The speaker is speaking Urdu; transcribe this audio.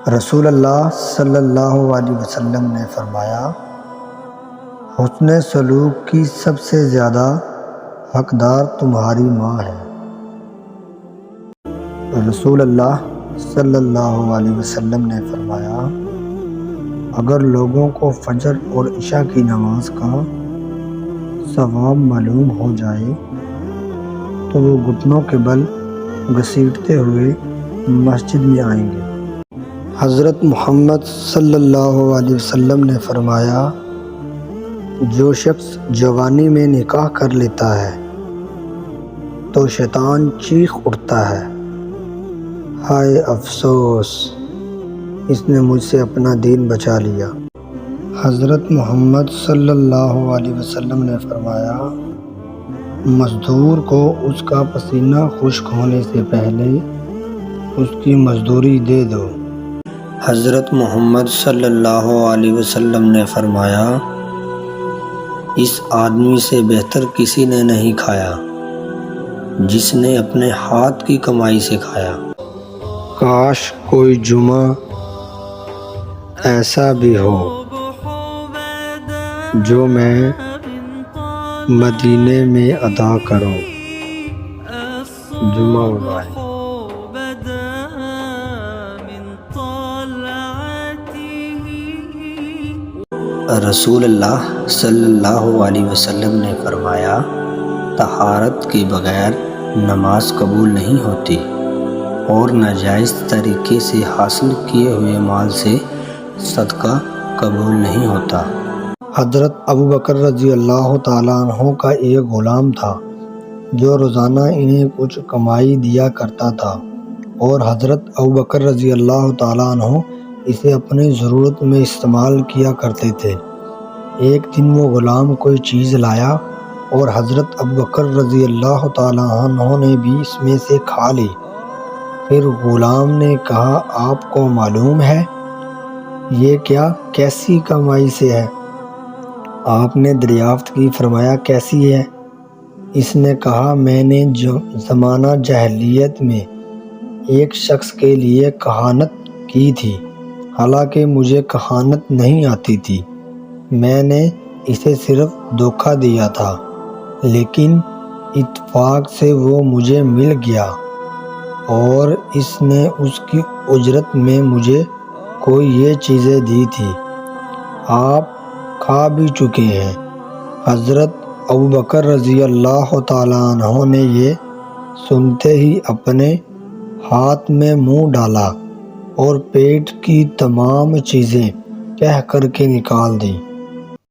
رسول اللہ صلی اللہ علیہ وسلم نے فرمایا، حسن سلوک کی سب سے زیادہ حقدار تمہاری ماں ہے۔ رسول اللہ صلی اللہ علیہ وسلم نے فرمایا، اگر لوگوں کو فجر اور عشاء کی نماز کا ثواب معلوم ہو جائے تو وہ گھٹنوں کے بل گھسیٹتے ہوئے مسجد میں آئیں گے۔ حضرت محمد صلی اللہ علیہ وسلم نے فرمایا، جو شخص جوانی میں نکاح کر لیتا ہے تو شیطان چیخ اٹھتا ہے، ہائے افسوس، اس نے مجھ سے اپنا دین بچا لیا۔ حضرت محمد صلی اللہ علیہ وسلم نے فرمایا، مزدور کو اس کا پسینہ خشک ہونے سے پہلے اس کی مزدوری دے دو۔ حضرت محمد صلی اللہ علیہ وسلم نے فرمایا، اس آدمی سے بہتر کسی نے نہیں کھایا جس نے اپنے ہاتھ کی کمائی سے کھایا۔ کاش کوئی جمعہ ایسا بھی ہو جو میں مدینے میں ادا کروں۔ جمعہ مبارک۔ رسول اللہ صلی اللہ علیہ وسلم نے فرمایا، طہارت کے بغیر نماز قبول نہیں ہوتی اور ناجائز طریقے سے حاصل کیے ہوئے مال سے صدقہ قبول نہیں ہوتا۔ حضرت ابوبکر رضی اللہ تعالیٰ عنہ کا ایک غلام تھا جو روزانہ انہیں کچھ کمائی دیا کرتا تھا اور حضرت ابوبکر رضی اللہ تعالیٰ عنہ اسے اپنی ضرورت میں استعمال کیا کرتے تھے۔ ایک دن وہ غلام کوئی چیز لایا اور حضرت ابوبکر رضی اللہ تعالیٰ عنہ نے بھی اس میں سے کھا لی۔ پھر غلام نے کہا، آپ کو معلوم ہے یہ کیا کیسی کمائی سے ہے؟ آپ نے دریافت کی، فرمایا کیسی ہے؟ اس نے کہا، میں نے زمانہ جاہلیت میں ایک شخص کے لیے کہانت کی تھی، حالانکہ مجھے کہانت نہیں آتی تھی، میں نے اسے صرف دھوکہ دیا تھا، لیکن اتفاق سے وہ مجھے مل گیا اور اس نے اس کی اجرت میں مجھے کوئی یہ چیزیں دی تھی، آپ کھا بھی چکے ہیں۔ حضرت ابوبکر رضی اللہ تعالیٰ عنہ نے یہ سنتے ہی اپنے ہاتھ میں منہ ڈالا اور پیٹ کی تمام چیزیں تہہ کر کے نکال دیں۔